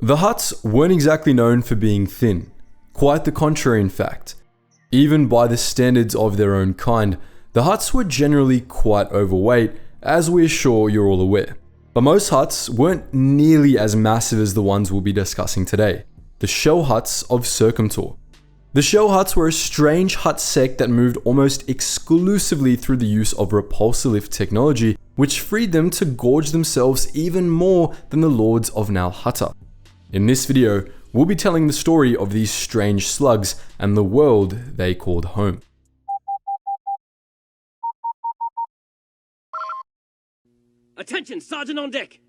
The Hutts weren't exactly known for being thin. Quite the contrary, in fact. Even by the standards of their own kind, the Hutts were generally quite overweight, as we're sure you're all aware. But most Hutts weren't nearly as massive as the ones we'll be discussing today, the Shell Hutts of Circumtore. The Shell Hutts were a strange Hutt sect that moved almost exclusively through the use of repulsor technology, which freed them to gorge themselves even more than the Lords of Nal Hutta. In this video, we'll be telling the story of these strange slugs and the world they called home. Attention, Sergeant on deck!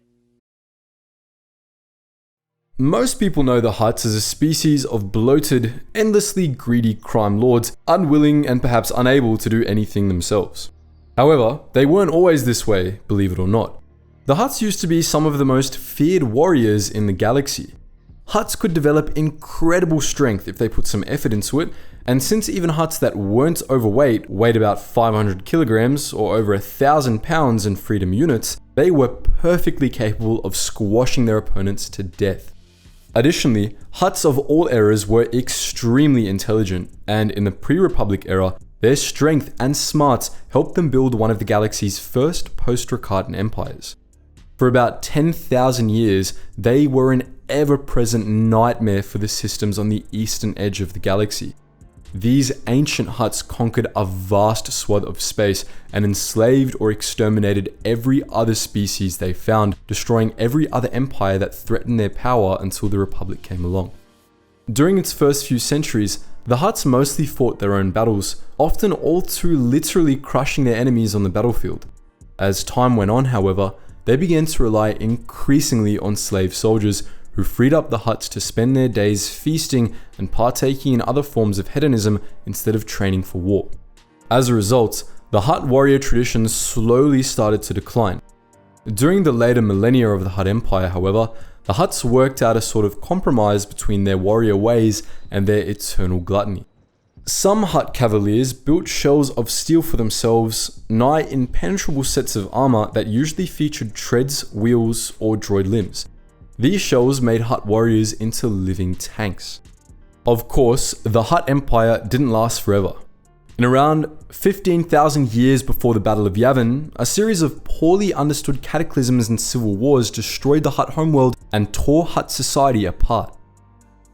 Most people know the Hutts as a species of bloated, endlessly greedy crime lords, unwilling and perhaps unable to do anything themselves. However, they weren't always this way, believe it or not. The Hutts used to be some of the most feared warriors in the galaxy. Hutts could develop incredible strength if they put some effort into it, and since even Hutts that weren't overweight weighed about 500 kilograms or over 1,000 pounds in freedom units, they were perfectly capable of squashing their opponents to death. Additionally, Hutts of all eras were extremely intelligent, and in the pre-Republic era, their strength and smarts helped them build one of the galaxy's first post-Rakatan empires. For about 10,000 years, they were an ever-present nightmare for the systems on the eastern edge of the galaxy. These ancient Hutts conquered a vast swath of space and enslaved or exterminated every other species they found, destroying every other empire that threatened their power until the Republic came along. During its first few centuries, the Hutts mostly fought their own battles, often all too literally crushing their enemies on the battlefield. As time went on, however, they began to rely increasingly on slave soldiers who freed up the Hutts to spend their days feasting and partaking in other forms of hedonism instead of training for war. As a result, the Hutt warrior tradition slowly started to decline. During the later millennia of the Hutt Empire, however, the Hutts worked out a sort of compromise between their warrior ways and their eternal gluttony. Some Hutt cavaliers built shells of steel for themselves, nigh impenetrable sets of armor that usually featured treads, wheels, or droid limbs. These shells made Hutt warriors into living tanks. Of course, the Hutt Empire didn't last forever. In around 15,000 years before the Battle of Yavin, a series of poorly understood cataclysms and civil wars destroyed the Hutt homeworld and tore Hutt society apart.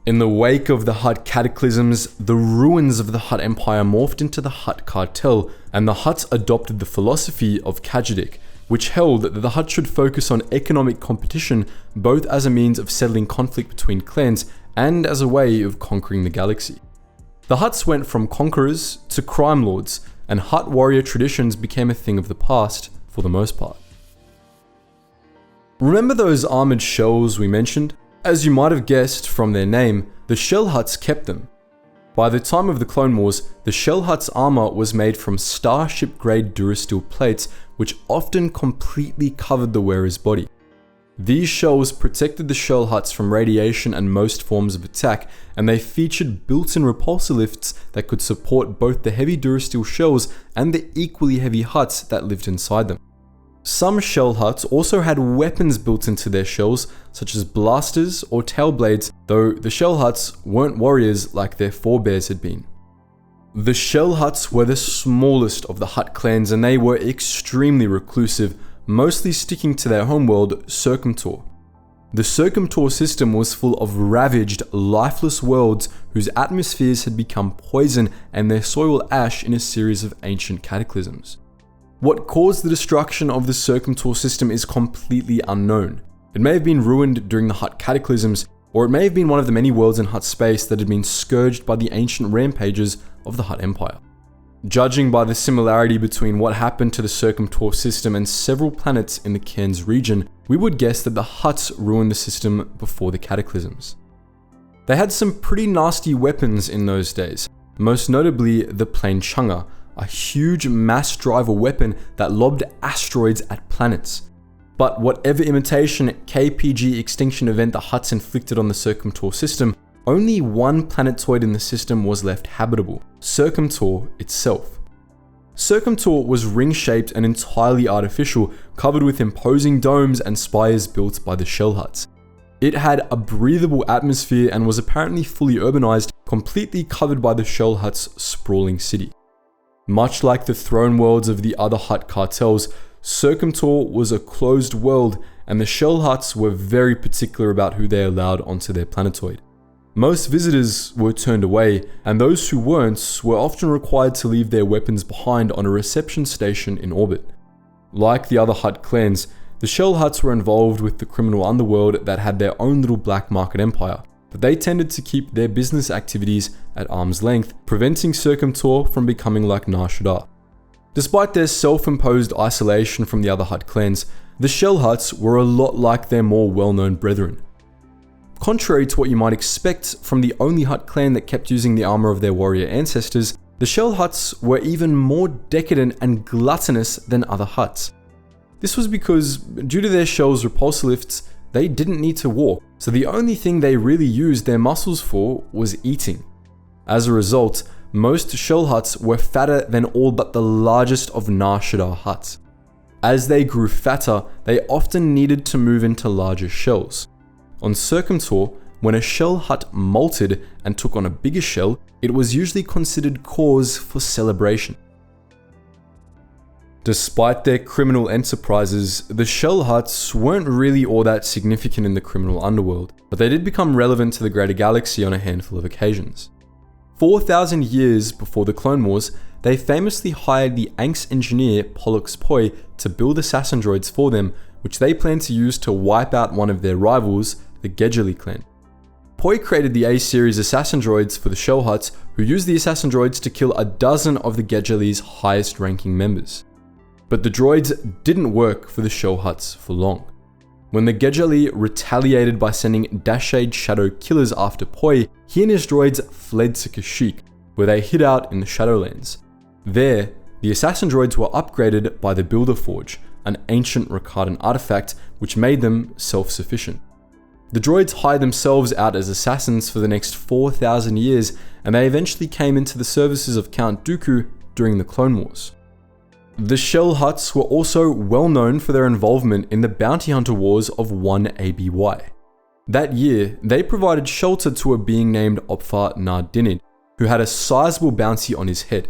In the wake of the Hutt cataclysms, the ruins of the Hutt Empire morphed into the Hutt Cartel, and the Hutts adopted the philosophy of Kajadik, which held that the Hutts should focus on economic competition both as a means of settling conflict between clans and as a way of conquering the galaxy. The Hutts went from conquerors to crime lords, and Hutt warrior traditions became a thing of the past for the most part. Remember those armored shells we mentioned? As you might have guessed from their name, the Shell Hutts kept them. By the time of the Clone Wars, the Shell Hutts' armor was made from starship-grade Durasteel plates, which often completely covered the wearer's body. These shells protected the Shell Hutts from radiation and most forms of attack, and they featured built-in repulsor lifts that could support both the heavy Durasteel shells and the equally heavy Hutts that lived inside them. Some Shell Hutts also had weapons built into their shells, such as blasters or tail blades, though the Shell Hutts weren't warriors like their forebears had been. The Shell Hutts were the smallest of the Hutt clans, and they were extremely reclusive, mostly sticking to their homeworld, Circumtore. The Circumtore system was full of ravaged, lifeless worlds whose atmospheres had become poison and their soil ash in a series of ancient cataclysms. What caused the destruction of the Circumtore system is completely unknown. It may have been ruined during the Hutt cataclysms, or it may have been one of the many worlds in Hutt space that had been scourged by the ancient rampages of the Hutt Empire. Judging by the similarity between what happened to the Circumtore system and several planets in the Cairns region, we would guess that the Hutts ruined the system before the cataclysms. They had some pretty nasty weapons in those days, most notably the Planechunga, a huge mass driver weapon that lobbed asteroids at planets. But whatever imitation KPG extinction event the Hutts inflicted on the Circumtore system, only one planetoid in the system was left habitable, Circumtore itself. Circumtore was ring-shaped and entirely artificial, covered with imposing domes and spires built by the Shell Hutts. It had a breathable atmosphere and was apparently fully urbanized, completely covered by the Shell Hutt's sprawling city. Much like the throne worlds of the other Hutt cartels, Circumtore was a closed world, and the Shell Hutts were very particular about who they allowed onto their planetoid. Most visitors were turned away, and those who weren't were often required to leave their weapons behind on a reception station in orbit. Like the other Hutt clans, the Shell Hutts were involved with the criminal underworld that had their own little black market empire, but they tended to keep their business activities at arm's length, preventing Circumtore from becoming like Nar Shaddaa. Despite their self-imposed isolation from the other Hutt clans, the Shell Hutts were a lot like their more well-known brethren. Contrary to what you might expect from the only Hutt clan that kept using the armor of their warrior ancestors, the Shell Hutts were even more decadent and gluttonous than other Hutts. This was because, due to their shell's repulsor lifts, they didn't need to walk, so the only thing they really used their muscles for was eating. As a result, most Shell Hutts were fatter than all but the largest of Nar Shaddaa Hutts. As they grew fatter, they often needed to move into larger shells. On Circumtore, when a Shell Hutt molted and took on a bigger shell, it was usually considered cause for celebration. Despite their criminal enterprises, the Shell Hutts weren't really all that significant in the criminal underworld, but they did become relevant to the greater galaxy on a handful of occasions. 4,000 years before the Clone Wars, they famously hired the Anx engineer Pollux Poi to build assassin droids for them, which they planned to use to wipe out one of their rivals, the Geetsly clan. Poi created the A-series assassin droids for the Shell Hutts, who used the assassin droids to kill a dozen of the Geetsly's highest ranking members. But the droids didn't work for the Shell Hutts for long. When the Geetsly retaliated by sending Dashade Shadow killers after Poi, he and his droids fled to Kashyyyk, where they hid out in the Shadowlands. There, the assassin droids were upgraded by the Builder Forge, an ancient Rakardan artifact which made them self-sufficient. The droids hired themselves out as assassins for the next 4,000 years, and they eventually came into the services of Count Dooku during the Clone Wars. The Shell Hutts were also well known for their involvement in the bounty hunter wars of 1 ABY. That year, they provided shelter to a being named Opfar Nar Dinid, who had a sizable bounty on his head.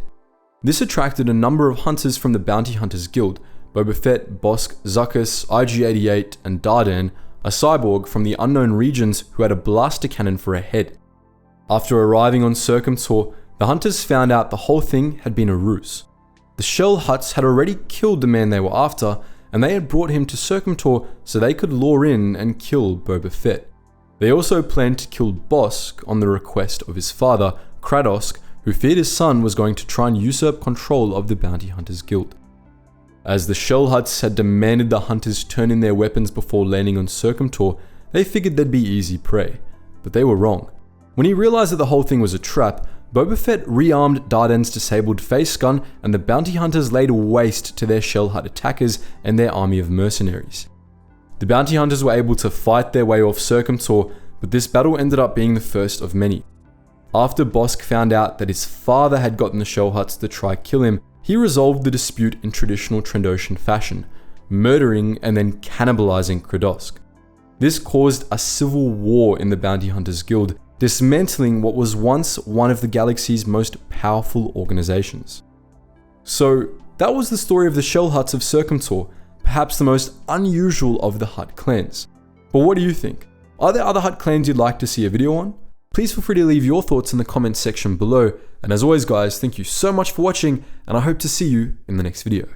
This attracted a number of hunters from the Bounty Hunters Guild, Boba Fett, Bosk, Zuckuss, IG-88, and Dardan, a cyborg from the unknown regions who had a blaster cannon for a head. After arriving on Circumtore, the hunters found out the whole thing had been a ruse. The Shell Hutts had already killed the man they were after, and they had brought him to Circumtore so they could lure in and kill Boba Fett. They also planned to kill Bosk on the request of his father, Kradosk, who feared his son was going to try and usurp control of the Bounty Hunters Guild. As the Shell Hutts had demanded the hunters turn in their weapons before landing on Circumtore, they figured they'd be easy prey. But they were wrong. When he realized that the whole thing was a trap, Boba Fett rearmed Dardan's disabled face gun, and the bounty hunters laid waste to their Shell Hutt attackers and their army of mercenaries. The bounty hunters were able to fight their way off Circumtore, but this battle ended up being the first of many. After Bosk found out that his father had gotten the Shell Hutts to try kill him, he resolved the dispute in traditional Trandoshan fashion, murdering and then cannibalizing Kradosk. This caused a civil war in the Bounty Hunters Guild, dismantling what was once one of the galaxy's most powerful organizations. So that was the story of the Shell Hutts of Circumtore, perhaps the most unusual of the Hutt clans. But what do you think? Are there other Hutt clans you'd like to see a video on? Please feel free to leave your thoughts in the comments section below, and as always guys, thank you so much for watching, and I hope to see you in the next video.